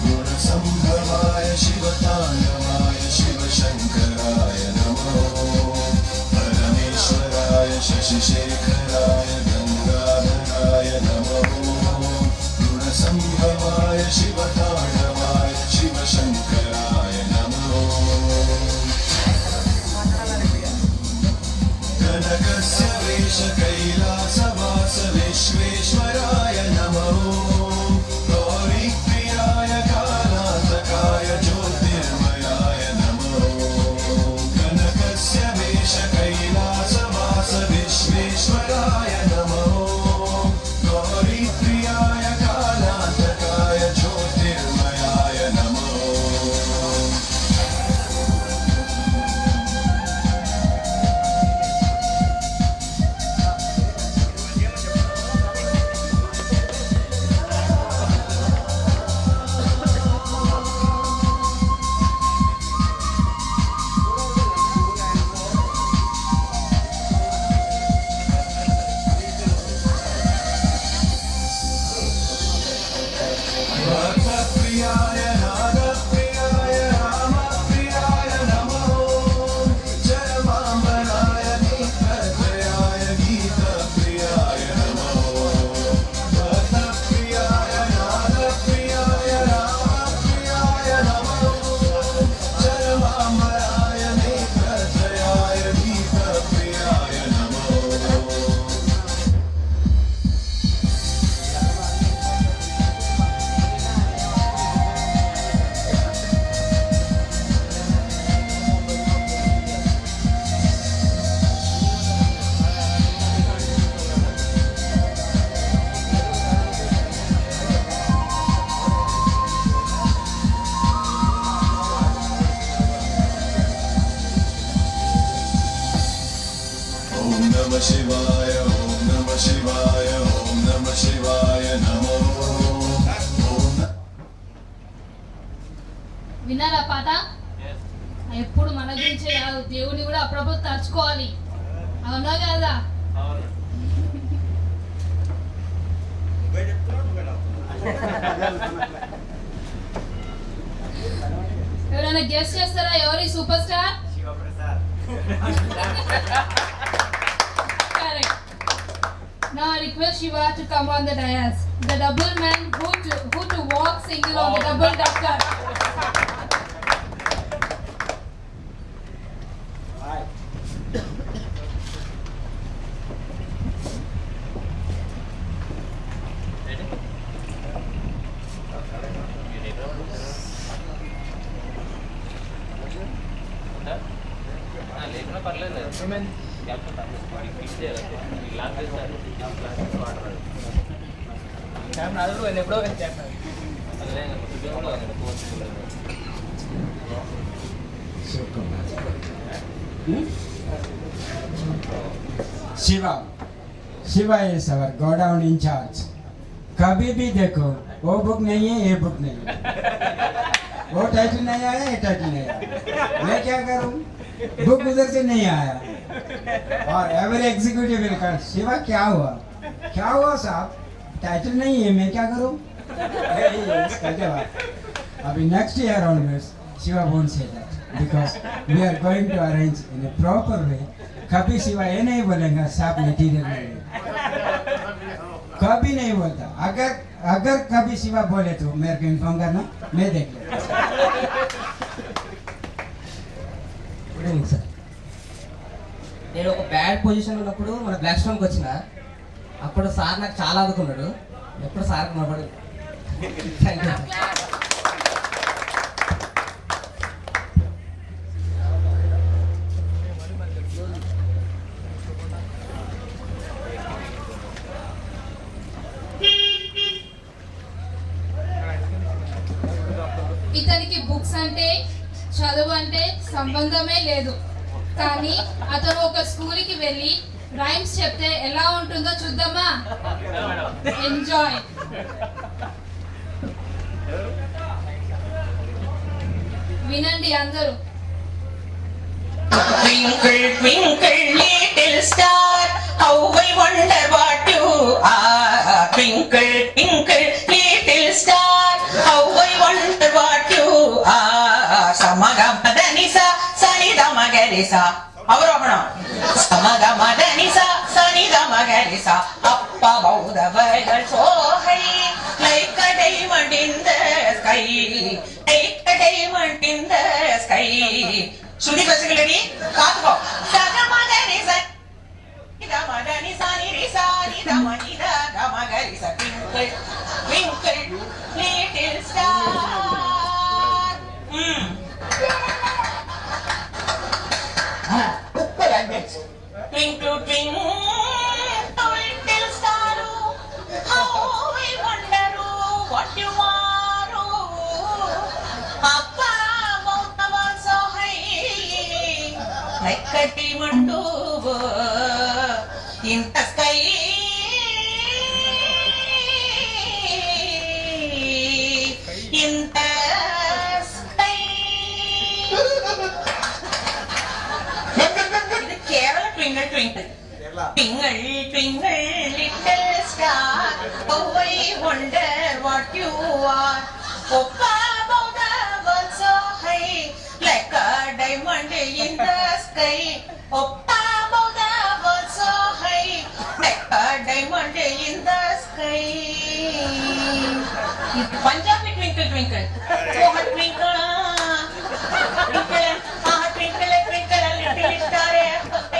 गुणसंभवाय शिवताण्डवाय शिवशंकराय नमो परमेश्वराय शशिशेखराय गंगाधराय नमो गुणसंभवाय शिवताण्डवाय शिवशंकराय नमो कनकस्य वेश कैलासवास विश्वेश्वराय नमो गौरीप्रियाय कालान्तकाय ज्योतिर्मयाय नमो పాట ఎప్పుడు మన గురించే కాదు, దేవుని కూడా అప్పుడప్పుడు తలుచుకోవాలి. అవునా కదా? ఎవరైనా గెస్ చేస్తారా ఎవరి super star? Correct. Now I request Shiva to come on the dais. The double man who to walk single on the double ducker. లేకుండా పర్లేదు. ఎప్పుడో Shiva is our godown in charge. कभी भी देखो वो बुक नहीं है ये बुक नहीं है, वो टाइटल नहीं आया ये टाइटल नहीं आया, मैं क्या करूं? बुक उधर से नहीं आया और एवरी एग्जीक्यूटिव विल कह शिवा क्या हुआ साहब, टाइटल नहीं है, मैं क्या करूं? अभी next year onwards Shiva won't say that because we are going to arrange in a proper way. कभी शिवा ये नहीं बोलेगा साहब मटेरियल नहीं है, कभी नहीं बोलता. अगर कभी शिवा बोले तो मेरे को इन्फॉर्म करना, मैं देख लेता. సార్ నేను ఒక బ్యాడ్ పొజిషన్ ఉన్నప్పుడు మన బ్లాక్ స్టోన్కి వచ్చిన అప్పుడు సార్ నాకు చాలా ఆదుకున్నాడు, ఎప్పుడు సార్ కనబడి. Thank you. ఇతనికి బుక్స్ అంటే చదువు అంటే సంబంధమే లేదు, కానీ అతను ఒక స్కూల్కి వెళ్ళి రైమ్స్ చెప్తే ఎలా ఉంటుందో చూద్దామా? ఎంజాయ్. వినండి అందరూ. Twinkle, twinkle, little star, how I wonder what you are. Twinkle, twinkle, little star, how I wonder what you are. Samagamadhanisa, Sanidamagarisa. Avarohana. Samagamadhanisa, Sanidamagarisa. Up above the world so high, like a diamond in the sky, like a diamond in the sky. Shruti basically, Katko. Sagamadhanisa, Nidamaganisa, Nirisa, Nidamanida, Gamagarisa. Twinkle, twinkle, little star. Twinkle, twinkle, little star, how I wonder what you are. Up above the world so high, like a diamond in the sky. In the sky. ఇది Kerala twinkle twinkle. Twinkle, twinkle, little star, how I wonder what you are. Up above the world so high, like a diamond in the sky. Up above the world so high, like a diamond in the sky. It's Punjabi twinkle twinkle. Oh twinkle, twinkle, twinkle, twinkle, little star,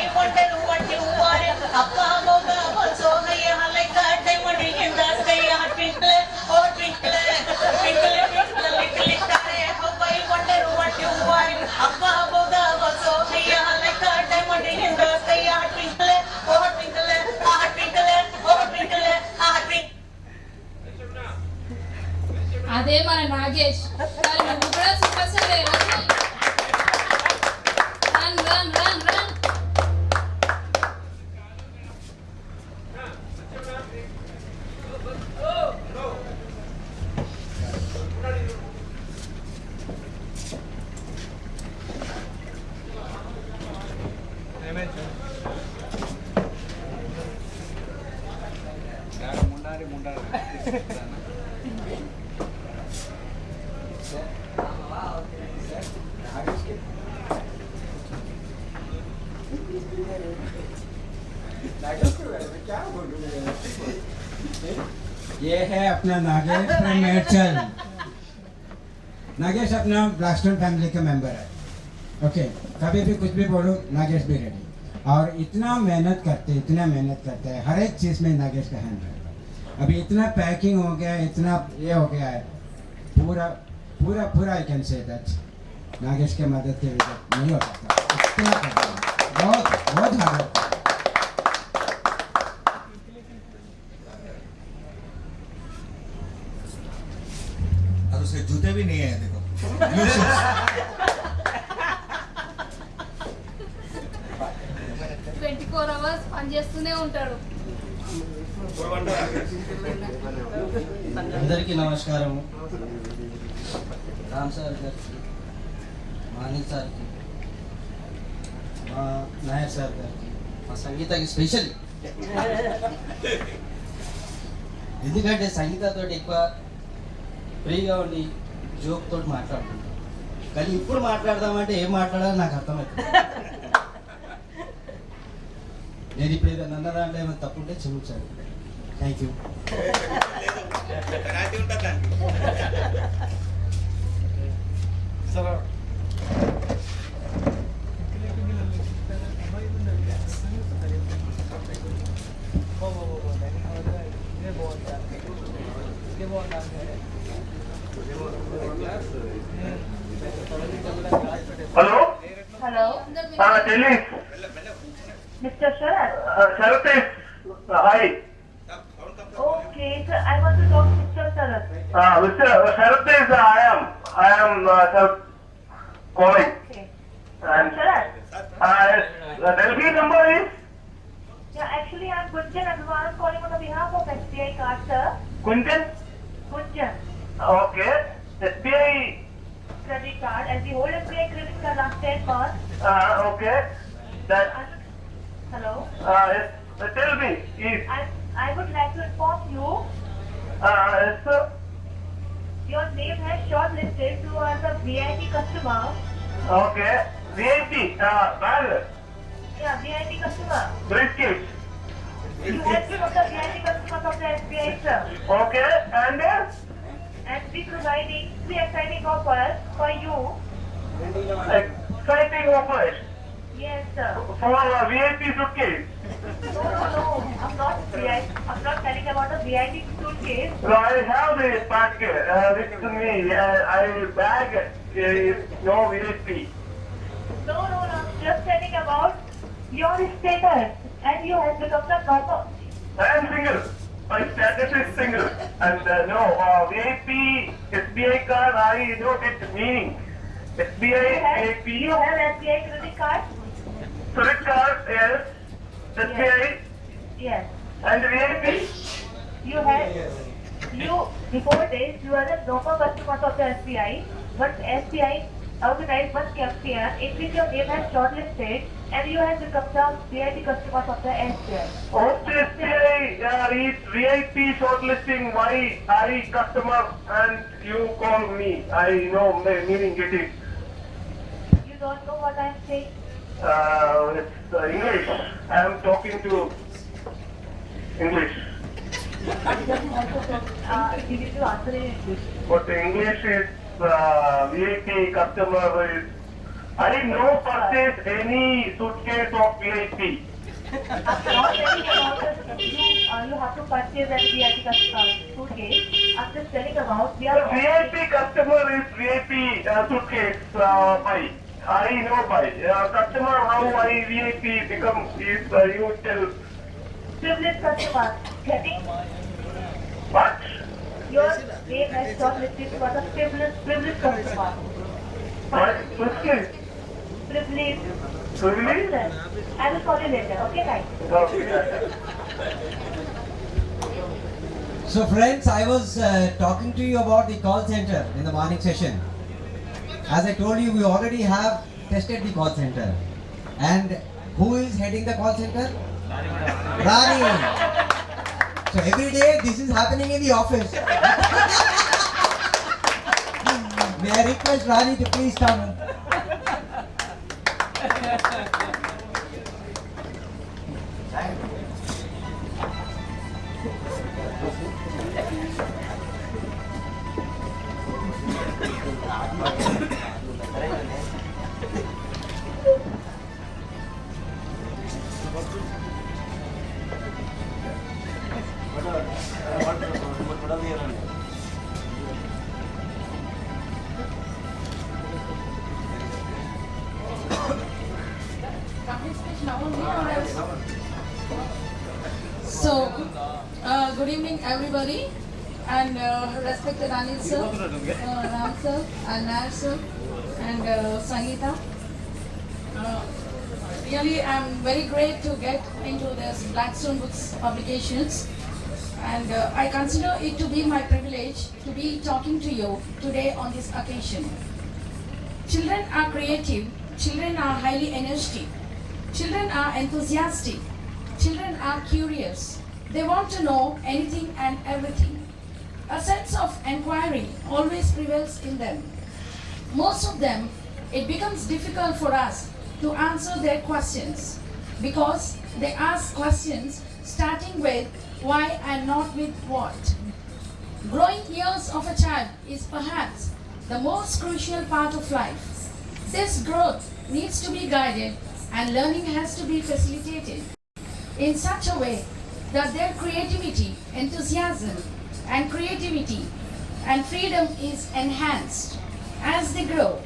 I wonder what you are. Up above the world so high, like a diamond in the sky. Twinkle, oh twinkle, twinkle, twinkle, little star, how I wonder what you are. Up above the world so high, like a diamond in the sky. Twinkle, oh twinkle, twinkle, oh twinkle, twinkle. అదే మన నాగేష్. మరి నువ్వు కూడా super star. Run run run run. ये है अपना Nagesh from Medchal. Nagesh अपना Blackstone family का मेंबर है। ओके, कभी भी कुछ भी बोलो, नागेश भी रेडी। और इतना मेहनत करते हैं, हर एक चीज़ में नागेश का हैंड है। अभी इतना पैकिंग हो गया है, इतना ये हो गया है, पूरा I can say that Nagesh के मदद के बगैर नहीं हो सकता। इतना करता है, बहुत हार्ड वर्क। और उसके जूते भी नहीं है, देखो। 24 hours పనిచేస్తూనే ఉంటాడు. అందరికీ నమస్కారం. రామ్ సార్ గారికి, మానిక్ సార్కి, మా నాయర్ సార్ గారికి, మా సంగీతకి స్పెషల్. ఎందుకంటే సంగీతతో ఎక్కువ ఫ్రీగా ఉండి జోక్ తోటి మాట్లాడుతున్నాం. కానీ ఇప్పుడు మాట్లాడదామంటే ఏం మాట్లాడాలో నాకు అర్థమవుతుంది. నేను ఇప్పుడు ఏదైనా అన్న దాంట్లో ఏమైనా తప్పు ఉంటే క్షమించాలి. Thank you. Hello? Hello. Delhi. Mr. Sharat. Sharat is, hi. Okay, sir, I want to talk to Mr. Sharat. Mr. Sharat is, I am calling. Okay. And Sharat. Delhi number is? Yeah, actually I'm Gunjan Agrawal. I'm calling on the behalf of SBI card, sir. Gunjan? Gunjan. Okay. SBI Credit card, and the whole SBI credit card last 10 months. Okay. That. Hello. Yes. Tell me. Is. I would like to inform you. Yes, sir. Your name has shortlisted to as a VIP customer. Okay. VIP. Bag. Yeah, VIP customer. Briefcase. You have been one of the VIP customers of the SBI, sir. Okay. And And we providing three exciting offers for you. exciting offers Yes, sir. for a VIP suitcase. No, I'm not telling about the VIP suitcase. So I have this packet with me. I bag is no VIP. No, I'm just telling about your status, and you have become the normal. I am single. My status is single. And no, VIP, SBI card, I don't get meaning. SBI, VIP. You have SBI credit card? Credit card, yes. SBI. Yes. And VIP. Before this, you are the normal customer of the SBI, but SBI organized one campaign in which your name has shortlisted, and you have become the VIP customer of the SBI. Most SBI is VIP shortlisting my customer and you call me. I know meaning it is. You don't know what I am saying? It's English. I am talking to English. You need to answer in English. But English is VIP customer is. I no purchase any suitcase of VIP. I'm not telling about you have to purchase a VIP customer suitcase. I'm just telling about we are. VIP customer is VIP suitcase buy. I know buy. Customer how I VIP become is you tell. Privileged customer. Getting What? your name has shortlisted for the privileged customer. What? Suitcase? Privileged. Privilege? I will call you later. Okay, guys. So friends, I was talking to you about the call center in the morning session. As I told you, we already have tested the call center. And who is heading the call center? Rani. So every day this is happening in the office. May I request Rani to please come? So, good evening everybody, and respected Anil sir, Ram sir, and Nair sir, and Sangeeta. Really, I'm very great to get into this Blackstone Books publications, and I consider it to be my privilege to be talking to you today on this occasion. Children are creative, children are highly energetic, children are enthusiastic, children are curious. They want to know anything and everything. A sense of inquiry always prevails in them. Most of them, it becomes difficult for us to answer their questions because they ask questions starting with why and not with what. Growing years of a child is perhaps the most crucial part of life. This growth needs to be guided and learning has to be facilitated in such a way that their creativity, enthusiasm, and creativity and freedom is enhanced as they grow.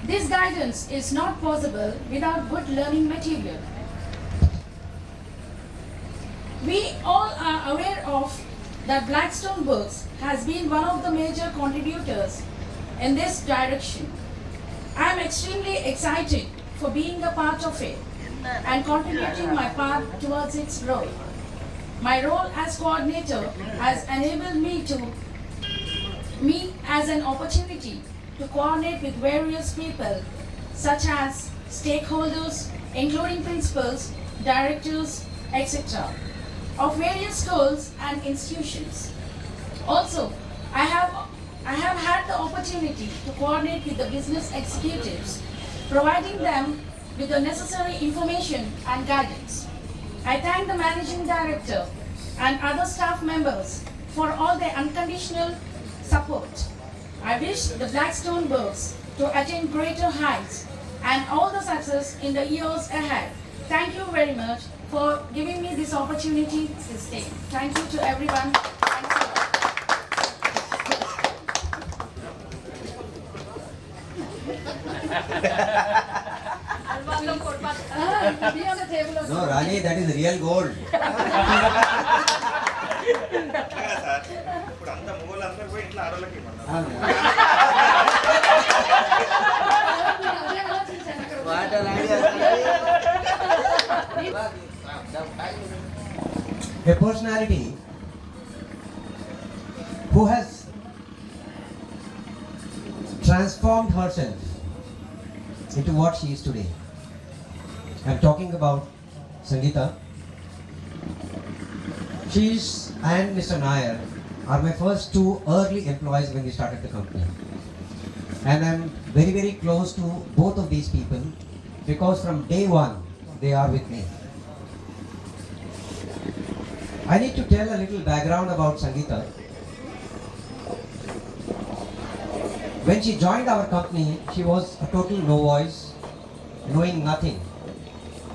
This guidance is not possible without good learning material. We all are aware of that Blackstone Books has been one of the major contributors in this direction. I am extremely excited for being a part of it and contributing my part towards its growth. My role as coordinator has enabled me as an opportunity to coordinate with various people such as stakeholders, including principals, directors, etc. of various schools and institutions. Also, I have had the opportunity to coordinate with the business executives, providing them with the necessary information and guidance. I thank the Managing Director and other staff members for all their unconditional support. I wish the Blackstone Books to attain greater heights and all the success in the years ahead. Thank you very much for giving me this opportunity this day. Thank you to everyone. Thanks a lot. Be on the table also. No, Rani, that is real gold. ఇప్పుడు అంతా మొగోళ్ళందరూ పోయి ఇంట్లో ఆడోళ్ళకి A personality who has transformed herself into what she is today. I'm talking about Sangeeta. She's and Mr. Nair are my first two early employees when we started the company. And I'm very, very close to both of these people because from day one they are with me. I need to tell a little background about Sangeeta. When she joined our company, she was a total novice, knowing nothing.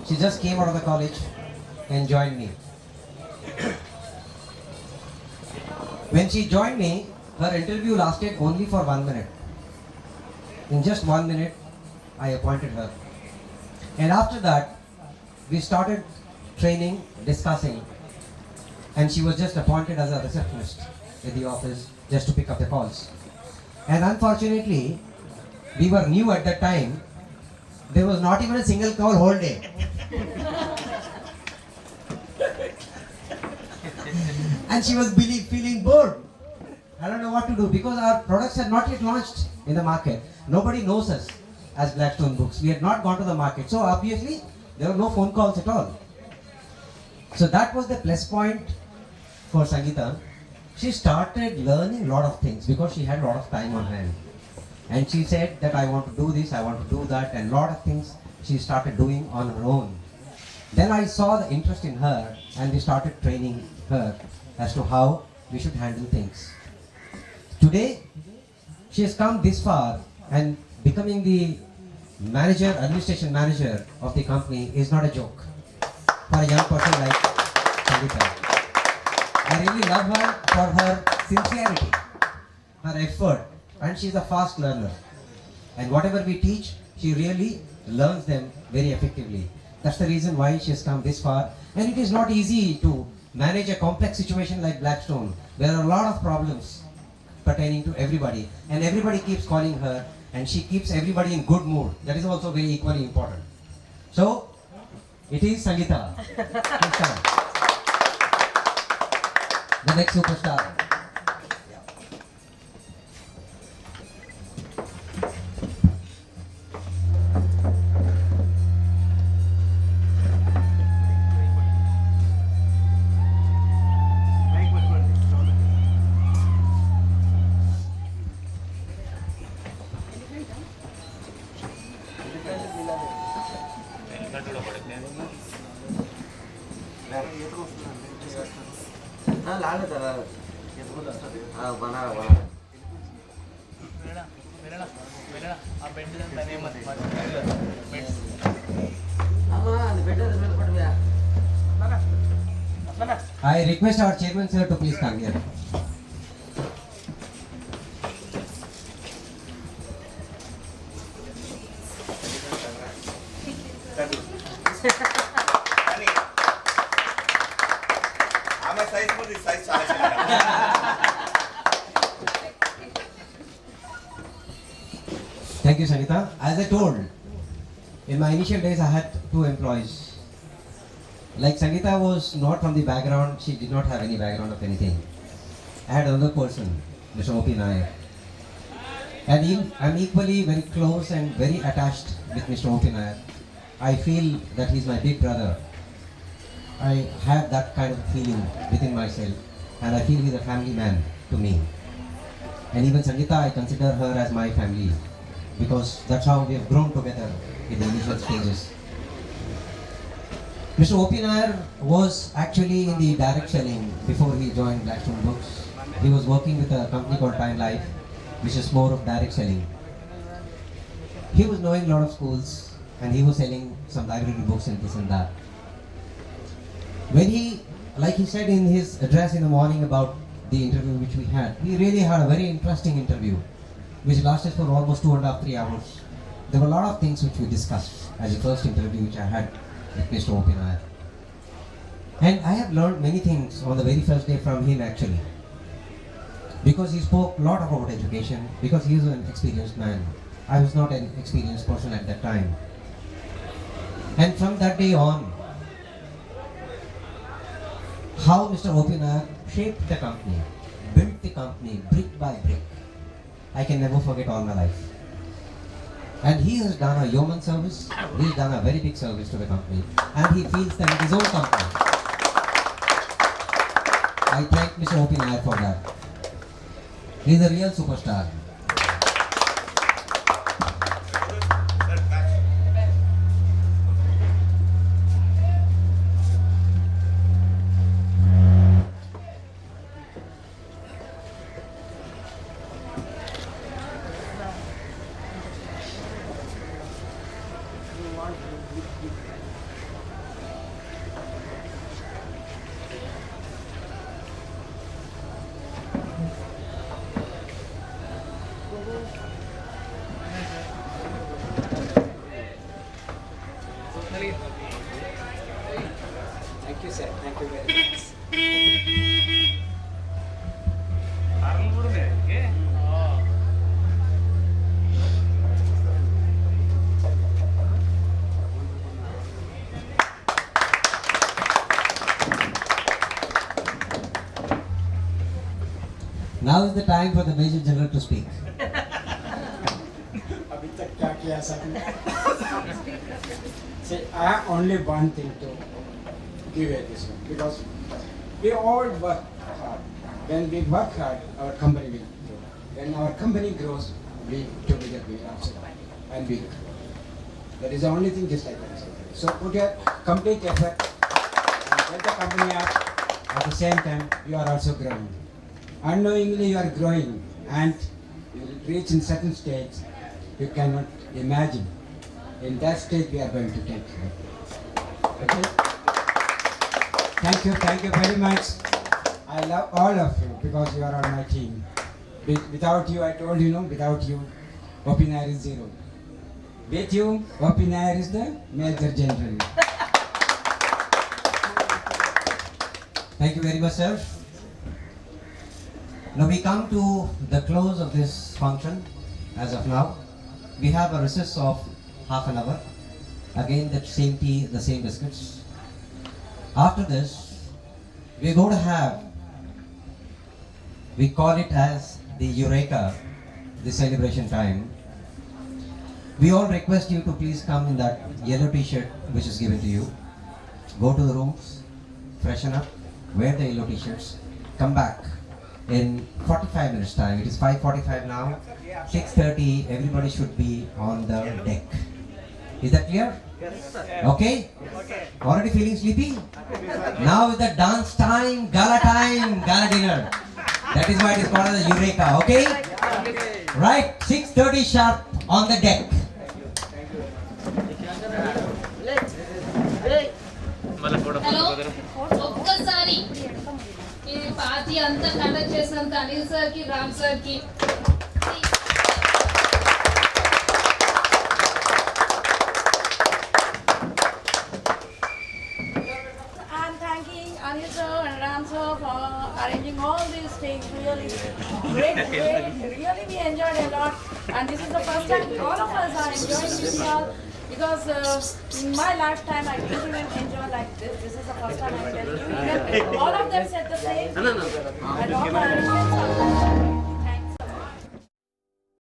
She just came out of the college and joined me. When she joined me, her interview lasted only for 1 minute. In just 1 minute, I appointed her. And after that, we started training, discussing, and she was just appointed as a receptionist in the office just to pick up the calls. And unfortunately, we were new at that time. There was not even a single call whole day. And she was feeling bored. I don't know what to do because our products had not yet launched in the market. Nobody knows us as Blackstone Books. We had not gone to the market. So obviously, there were no phone calls at all. So that was the plus point for Sangeeta, she started learning a lot of things because she had a lot of time on hand. And she said that I want to do this, I want to do that, and a lot of things she started doing on her own. Then I saw the interest in her and we started training her as to how we should handle things. Today, she has come this far, and becoming the manager, administration manager of the company is not a joke for a young person like Sangeeta. I really love her for her sincerity, her effort, and she's a fast learner. And whatever we teach, she really learns them very effectively. That's the reason why she has come this far. And it is not easy to manage a complex situation like Blackstone. There are a lot of problems pertaining to everybody, and everybody keeps calling her, and she keeps everybody in good mood. That is also very equally important. So, it is Sangeeta. Please come. The next superstar. I request our chairman sir to please come here. Thank you, Sangeeta. As I told, in my initial days I had 2 employees. Like Sangeeta was not from the background, she did not have any background of anything. I had another person, Mr. O.P. Nair. And I'm equally very close and very attached with Mr. O.P. Nair. I feel that he's my big brother. I have that kind of feeling within myself, and I feel he's a family man to me. And even Sangeeta, I consider her as my family, because that's how we have grown together in the initial stages. Mr. O.P. Nair was actually in the direct selling before he joined Blackstone Books. He was working with a company called Time Life, which is more of direct selling. He was knowing a lot of schools, and he was selling some library books and this and that. When he, like he said in his address in the morning about the interview which we really had a very interesting interview, which lasted for almost 2.5 to 3 hours. There were a lot of things which we discussed as the first interview which I had with Mr. O.P. Nair. And I have learned many things on the very first day from him actually. Because he spoke a lot about education, because he is an experienced man. I was not an experienced person at that time. And from that day on, how Mr. O.P. Nair shaped the company, built the company brick by brick, I can never forget all my life. And he has done a yeoman service, he has done a very big service to the company, and he feels that it is his own company. I thank Mr. O.P. Nair for that. He is a real superstar. Thank you, sir. Thank you very much. Now is the time for the Major General to speak. अभी तक क्या किया सबने? See, I have only one thing to give at this one, because we all work when we work hard, our company will grow. When our company grows, we together we also and we grow. That is the only thing, just like that. So put your complete effort and get the company up. At the same time, you are also growing. Unknowingly, you are growing, and you will reach in certain stage you cannot imagine. In that stage, we are going to take you. Okay? Thank you very much. I love all of you because you are on my team. Without you, I told you, without you, Opi Nair is zero. With you, Opi Nair is the Major General. Thank you very much, sir. Now we come to the close of this function. As of now, we have a recess of half an hour. Again, the same tea, the same biscuits. After this, we're going to have, we call it as the Eureka, the celebration time. We all request you to please come in that yellow t-shirt which is given to you. Go to the rooms, freshen up, wear the yellow t-shirts, come back in 45 minutes time. It is 5:45 now. 6:30, everybody should be on the deck. Is that clear? Yes, sir. Okay? Already feeling sleepy? Now is the dance time, gala dinner. That is why it is called as the Eureka, okay? Right, 6:30 sharp on the deck. Hello ఒక్కసారి ఈ party అంతా conduct చేసినంత అనిల్ సార్కి రామ్ సార్కి I'm thanking Anil sir and Ram sir for arranging all these things. Really great. Really we enjoyed a lot. And this is the first time all of us are enjoying this all because in my lifetime I didn't even enjoy like this. This is the first time I'm telling you. Even all of them said the same. And all the arrangements are